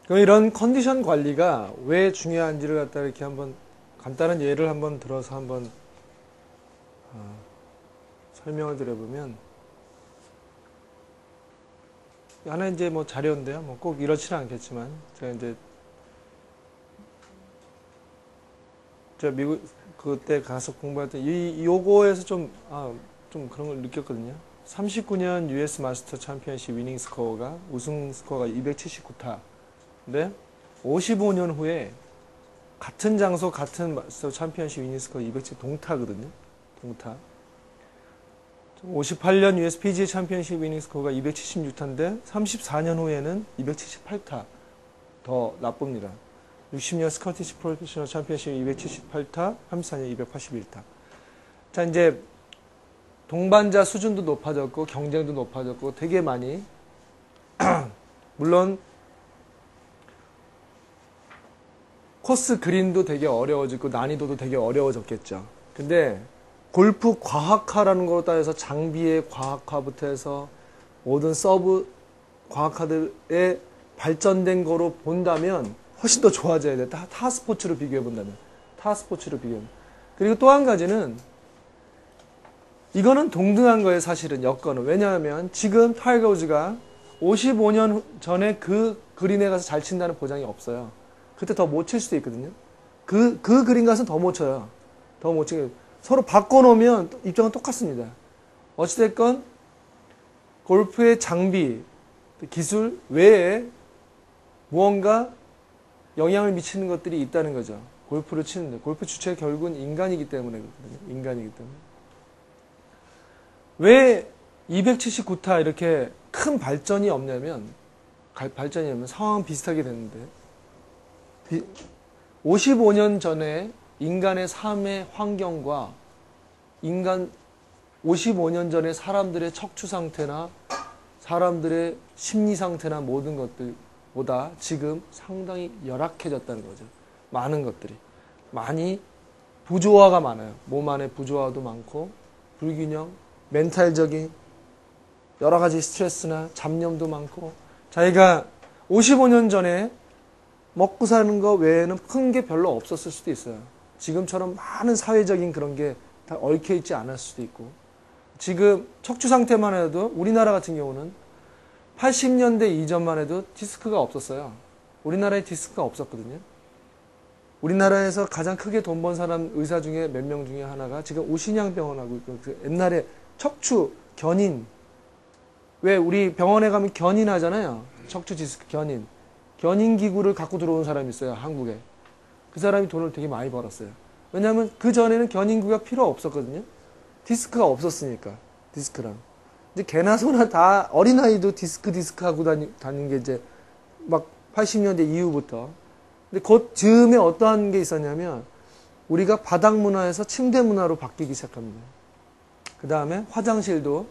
그럼 이런 컨디션 관리가 왜 중요한지를 갖다 이렇게 한번 간단한 예를 한번 들어서 한번 설명을 드려보면, 하나 이제 뭐 자료인데요. 뭐 꼭 이렇지는 않겠지만, 제가 이제 제가 미국 그때 가서 공부할 때 요거에서 좀 그런 걸 느꼈거든요. 39년 US 마스터 챔피언십 위닝 스코어가 우승 스코어가 279타. 근데 55년 후에 같은 장소 같은 마스터 챔피언십 위닝 스코어 270 동타거든요. 동타. 58년 US PGA 챔피언십 위닝 스코어가 276타인데 34년 후에는 278타 더 나쁩니다. 60년 스코티시 프로페셔널 챔피언십 278타, 34년 281타. 자, 이제 동반자 수준도 높아졌고 경쟁도 높아졌고 되게 많이 물론 코스 그린도 되게 어려워지고 난이도도 되게 어려워졌겠죠. 근데 골프 과학화라는 걸로 따져서 장비의 과학화부터 해서 모든 서브 과학화들의 발전된 거로 본다면 훨씬 더 좋아져야 돼. 타 스포츠로 비교해 본다면. 타 스포츠로 비교하면. 그리고 또 한 가지는 이거는 동등한 거예요, 사실은 여건은. 왜냐하면 지금 타이거 우즈가 55년 전에 그 그린에 가서 잘 친다는 보장이 없어요. 그때 더 못 칠 수도 있거든요. 그 그린 가서는 더 못 쳐요. 더 못 치고 서로 바꿔놓으면 입장은 똑같습니다. 어찌됐건 골프의 장비, 기술 외에 무언가 영향을 미치는 것들이 있다는 거죠. 골프를 치는데. 골프 주체 결국은 인간이기 때문에 그렇거든요. 인간이기 때문에. 왜 279타 이렇게 큰 발전이 없냐면, 상황은 비슷하게 됐는데, 55년 전에 인간의 삶의 환경과 55년 전에 사람들의 척추 상태나 사람들의 심리 상태나 모든 것들보다 지금 상당히 열악해졌다는 거죠. 많은 것들이. 많이 부조화가 많아요. 몸 안에 부조화도 많고, 불균형, 멘탈적인 여러 가지 스트레스나 잡념도 많고, 자기가 55년 전에 먹고 사는 거 외에는 큰 게 별로 없었을 수도 있어요. 지금처럼 많은 사회적인 그런 게 다 얽혀 있지 않을 수도 있고, 지금 척추 상태만 해도 우리나라 같은 경우는 80년대 이전만 해도 디스크가 없었어요. 우리나라에 디스크가 없었거든요. 우리나라에서 가장 크게 돈 번 사람 의사 중에 몇 명 중에 하나가 지금 오신양 병원하고 옛날에 척추 견인, 왜 우리 병원에 가면 견인 하잖아요. 척추 디스크 견인. 견인 기구를 갖고 들어온 사람이 있어요, 한국에. 그 사람이 돈을 되게 많이 벌었어요. 왜냐하면 그 전에는 견인기구가 필요 없었거든요. 디스크가 없었으니까. 디스크랑. 이제 개나 소나 다 어린아이도 디스크 하고 다니는 게 이제 막 80년대 이후부터. 근데 그 즈음에 어떠한 게 있었냐면 우리가 바닥 문화에서 침대 문화로 바뀌기 시작합니다. 그 다음에 화장실도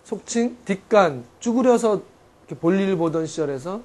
속칭 뒷간 쭈그려서 이렇게 볼일 보던 시절에서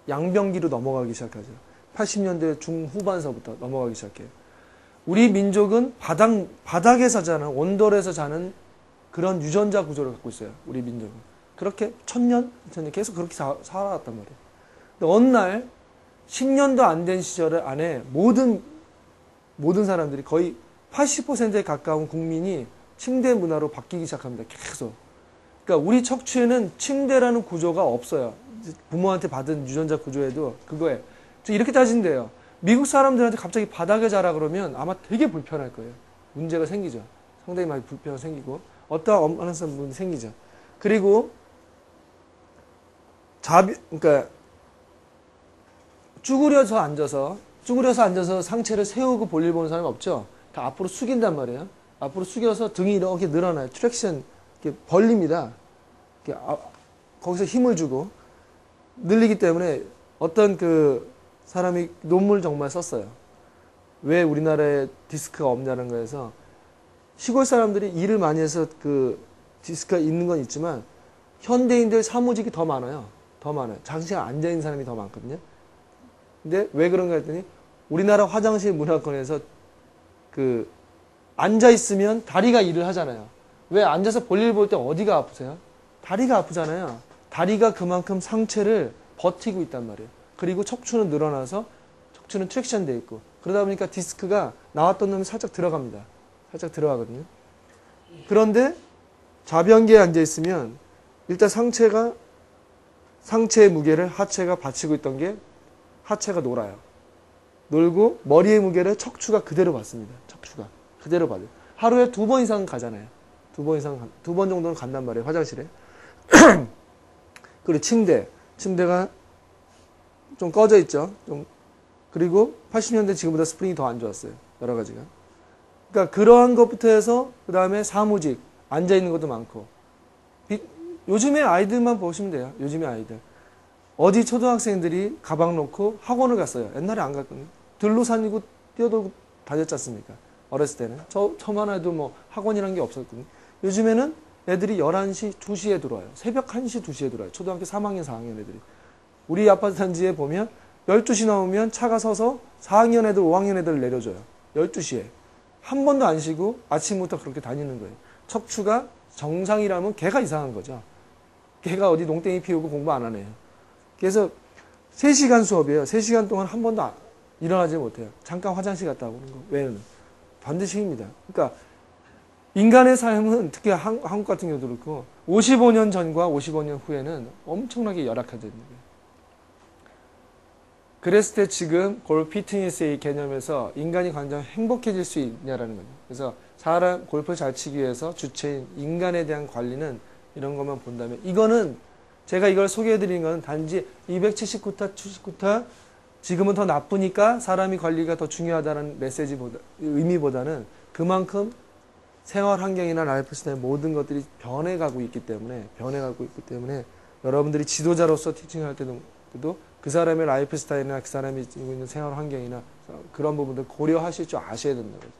양변기로 넘어가기 시작하죠. 80년대 중후반서부터 넘어가기 시작해요. 우리 민족은 바닥에서 자는, 온돌에서 자는 그런 유전자 구조를 갖고 있어요. 우리 민족은. 그렇게 천년 계속 그렇게 살아왔단 말이에요. 근데 어느 날 10년도 안 된 시절 안에 모든 사람들이 거의 80%에 가까운 국민이 침대 문화로 바뀌기 시작합니다. 계속. 그러니까 우리 척추에는 침대라는 구조가 없어요. 부모한테 받은 유전자 구조에도 그거예요. 이렇게 따진대요. 미국 사람들한테 갑자기 바닥에 자라 그러면 아마 되게 불편할 거예요. 문제가 생기죠. 상당히 많이 불편이 생기고 어떠한 엄한한 문이 생기죠. 그리고 그러니까 쭈그려서 앉아서 상체를 세우고 볼일 보는 사람이 없죠. 다 앞으로 숙인단 말이에요. 앞으로 숙여서 등이 이렇게 늘어나요. 트랙션 이렇게 벌립니다. 이렇게 거기서 힘을 주고 늘리기 때문에 어떤 그 사람이 논문을 정말 썼어요. 왜 우리나라에 디스크가 없냐는 거에서 시골 사람들이 일을 많이 해서 그 디스크가 있는 건 있지만 현대인들 사무직이 더 많아요. 더 많아요. 장시간 앉아있는 사람이 더 많거든요. 근데 왜 그런가 했더니 우리나라 화장실 문화권에서 그 앉아있으면 다리가 일을 하잖아요. 왜 앉아서 볼일 볼 때 어디가 아프세요? 다리가 아프잖아요. 다리가 그만큼 상체를 버티고 있단 말이에요. 그리고 척추는 늘어나서 척추는 트랙션 돼 있고 그러다 보니까 디스크가 나왔던 놈이 살짝 들어갑니다. 살짝 들어가거든요. 그런데 좌변기에 앉아 있으면 일단 상체의 무게를 하체가 받치고 있던 게 하체가 놀아요. 놀고 머리의 무게를 척추가 그대로 받습니다. 척추가 그대로 받아요. 하루에 2번 이상 가잖아요. 2번 정도는 간단 말이에요. 화장실에. 그리고 침대가 좀 꺼져 있죠. 그리고 80년대 지금보다 스프링이 더 안 좋았어요. 여러 가지가. 그러니까 그러한 것부터 해서 그 다음에 사무직 앉아 있는 것도 많고 요즘의 아이들만 보시면 돼요. 요즘의 아이들 어디 초등학생들이 가방 놓고 학원을 갔어요. 옛날에 안 갔거든요. 들로 다니고 뛰어돌고 다녔지 않습니까? 어렸을 때는 저만 해도 뭐 학원이라는 게 없었거든요. 요즘에는 애들이 11시, 2시에 들어와요. 새벽 1시, 2시에 들어와요. 초등학교 3학년, 4학년 애들이. 우리 아파트 단지에 보면 12시 넘으면 차가 서서 4학년 애들, 5학년 애들을 내려줘요. 12시에. 한 번도 안 쉬고 아침부터 그렇게 다니는 거예요. 척추가 정상이라면 걔가 이상한 거죠. 걔가 어디 농땡이 피우고 공부 안 하네요. 그래서 3시간 수업이에요. 3시간 동안 한 번도 일어나지 못해요. 잠깐 화장실 갔다 오는 거 외에는. 반드시 힘입니다. 그러니까 인간의 삶은 특히 한국 같은 경우도 그렇고 55년 전과 55년 후에는 엄청나게 열악해져 있는 거예요. 그랬을 때 지금 골프 피트니스의 개념에서 인간이 과연 행복해질 수 있냐라는 거죠. 그래서 골프를 잘 치기 위해서 주체인 인간에 대한 관리는 이런 것만 본다면 이거는 제가 이걸 소개해드리는 건 단지 279타, 79타 지금은 더 나쁘니까 사람이 관리가 더 중요하다는 의미보다는 그만큼 생활 환경이나 라이프 스타일 모든 것들이 변해가고 있기 때문에 여러분들이 지도자로서 티칭할 때도 그 사람의 라이프 스타일이나 그 사람이 지고 있는 생활 환경이나 그런 부분들 고려하실 줄 아셔야 된다는 거죠.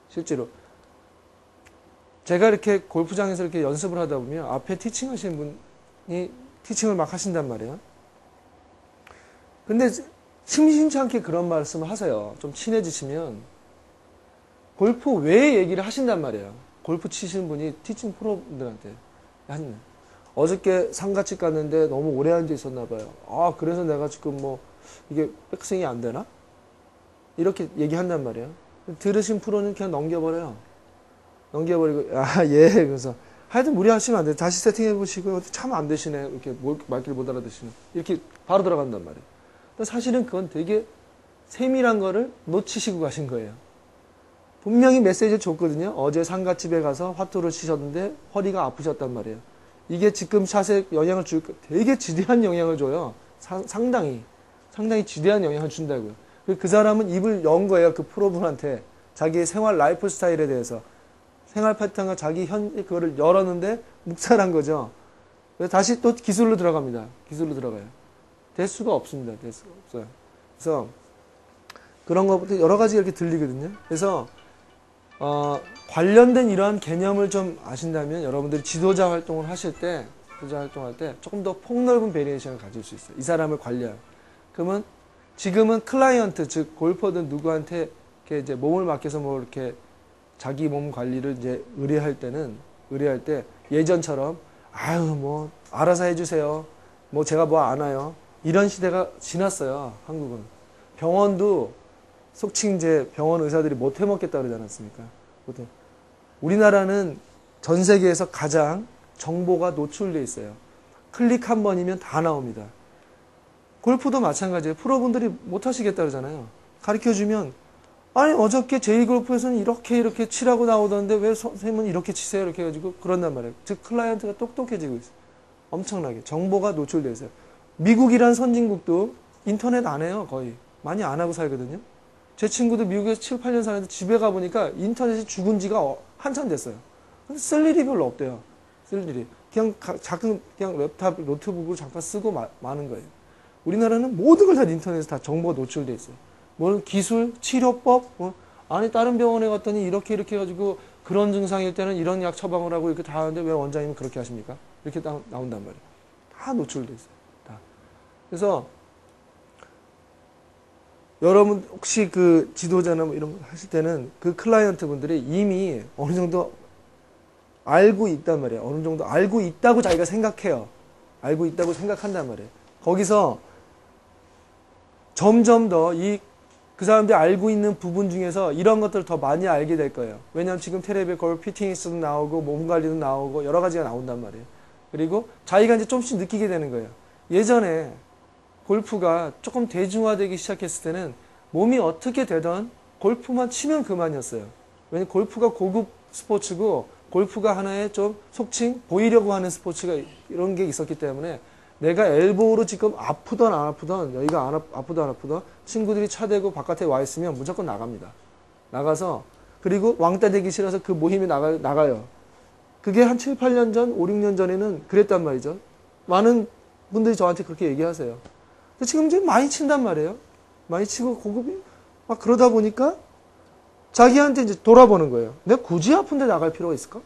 실제로 제가 이렇게 골프장에서 이렇게 연습을 하다 보면 앞에 티칭 하시는 분이 티칭을 막 하신단 말이에요. 근데 심심치 않게 그런 말씀을 하세요. 좀 친해지시면 골프 외에 얘기를 하신단 말이에요. 골프 치시는 분이 티칭 프로분들한테 하시는. 어저께 상가집 갔는데 너무 오래 앉아 있었나 봐요. 아, 그래서 내가 지금 뭐 이게 백스윙이 안 되나? 이렇게 얘기한단 말이에요. 들으신 프로는 그냥 넘겨버려요. 넘겨버리고 예. 그래서 하여튼 무리하시면 안 돼요. 다시 세팅해 보시고 참 안 되시네. 이렇게 말귀를 못 알아듣시는. 이렇게 바로 들어간단 말이에요. 근데 사실은 그건 되게 세밀한 거를 놓치시고 가신 거예요. 분명히 메시지를 줬거든요. 어제 상가집에 가서 화투를 치셨는데 허리가 아프셨단 말이에요. 이게 지금 샷에 영향을 되게 지대한 영향을 줘요. 상당히 지대한 영향을 준다고요. 그 사람은 입을 연 거예요. 그 프로분한테 자기의 생활 라이프 스타일에 대해서 생활 패턴과 자기 그거를 열었는데 묵살한 거죠. 그래서 다시 또 기술로 들어갑니다. 기술로 들어가요. 될 수가 없습니다. 될 수가 없어요. 그래서 그런 것부터 여러 가지 이렇게 들리거든요. 그래서 관련된 이러한 개념을 좀 아신다면 여러분들이 지도자 활동을 하실 때, 활동할 때 조금 더 폭넓은 베리에이션을 가질 수 있어요. 이 사람을 관리하는. 그러면 지금은 클라이언트, 즉 골퍼든 누구한테 이렇게 이제 몸을 맡겨서 뭐 이렇게 자기 몸 관리를 이제 의뢰할 때 예전처럼 아유 뭐 알아서 해주세요. 뭐 제가 뭐 아나요. 이런 시대가 지났어요. 한국은. 병원도 속칭 이제 병원 의사들이 못 해먹겠다 그러지 않았습니까? 우리나라는 전 세계에서 가장 정보가 노출돼 있어요. 클릭 한 번이면 다 나옵니다. 골프도 마찬가지예요. 프로분들이 못 하시겠다 그러잖아요. 가르쳐주면 아니 어저께 제2골프에서는 이렇게 치라고 나오던데 왜 선생님은 이렇게 치세요? 이렇게 해가지고 그런단 말이에요. 즉 클라이언트가 똑똑해지고 있어요. 엄청나게 정보가 노출돼 있어요. 미국이란 선진국도 인터넷 안 해요. 거의 많이 안 하고 살거든요. 제 친구도 미국에서 7, 8년 사는데 집에 가보니까 인터넷이 죽은 지가 한참 됐어요. 근데 쓸 일이 별로 없대요. 쓸 일이. 그냥 작은 그냥 랩탑, 노트북으로 잠깐 쓰고 마는 거예요. 우리나라는 모든 걸 다 인터넷에 다 정보가 노출돼 있어요. 뭐 기술, 치료법, 아니 다른 병원에 갔더니 이렇게 해가지고 그런 증상일 때는 이런 약 처방을 하고 이렇게 다 하는데 왜 원장님은 그렇게 하십니까? 이렇게 나온단 말이에요. 다 노출돼 있어요. 다. 그래서 여러분 혹시 그 지도자나 뭐 이런 거 하실 때는 그 클라이언트 분들이 이미 어느 정도 알고 있단 말이에요. 어느 정도 알고 있다고 자기가 생각해요. 알고 있다고 생각한단 말이에요. 거기서 점점 더 그 사람들이 알고 있는 부분 중에서 이런 것들을 더 많이 알게 될 거예요. 왜냐하면 지금 텔레비에 골프 피트니스도 나오고 몸 관리도 나오고 여러 가지가 나온단 말이에요. 그리고 자기가 이제 조금씩 느끼게 되는 거예요. 예전에 골프가 조금 대중화되기 시작했을 때는 몸이 어떻게 되던 골프만 치면 그만이었어요. 왜냐면 골프가 고급 스포츠고 골프가 하나의 좀 속칭 보이려고 하는 스포츠가 이런 게 있었기 때문에 내가 엘보로 지금 아프던 안 아프던 여기가 아프던 안 아프던 친구들이 차 대고 바깥에 와 있으면 무조건 나갑니다. 나가서 그리고 왕따 되기 싫어서 그 모임에 나가요. 그게 한 7, 8년 전, 5, 6년 전에는 그랬단 말이죠. 많은 분들이 저한테 그렇게 얘기하세요. 근데 지금 이제 많이 친단 말이에요. 많이 치고 고급이 막 그러다 보니까 자기한테 이제 돌아보는 거예요. 내가 굳이 아픈데 나갈 필요가 있을까?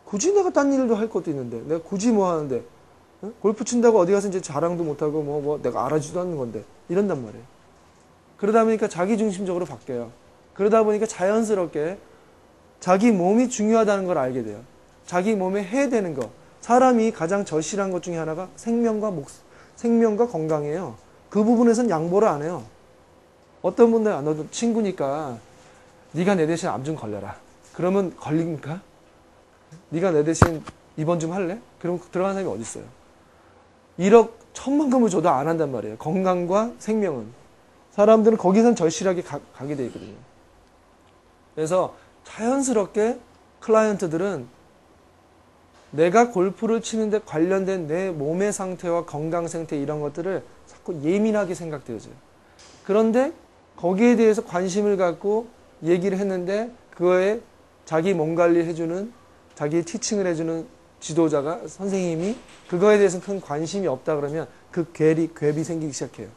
굳이 내가 딴 일도 할 것도 있는데 내가 굳이 뭐 하는데 골프 친다고 어디 가서 이제 자랑도 못하고 뭐 내가 알아주지도 않는 건데 이런단 말이에요. 그러다 보니까 자기중심적으로 바뀌어요. 그러다 보니까 자연스럽게 자기 몸이 중요하다는 걸 알게 돼요. 자기 몸에 해야 되는 거. 사람이 가장 절실한 것 중에 하나가 생명과 건강이에요. 그 부분에선 양보를 안 해요. 어떤 분들은 너도 친구니까 네가 내 대신 암 좀 걸려라. 그러면 걸립니까? 네가 내 대신 입원 좀 할래? 그럼 들어가는 사람이 어디 있어요? 1억 1,000만큼을 줘도 안 한단 말이에요. 건강과 생명은. 사람들은 거기선 절실하게 가게 돼 있거든요. 그래서 자연스럽게 클라이언트들은 내가 골프를 치는데 관련된 내 몸의 상태와 건강 상태 이런 것들을 자꾸 예민하게 생각되어져요. 그런데 거기에 대해서 관심을 갖고 얘기를 했는데 그거에 자기 몸 관리를 해주는 자기 티칭을 해주는 지도자가 선생님이 그거에 대해서 큰 관심이 없다 그러면 그 갭이 생기기 시작해요.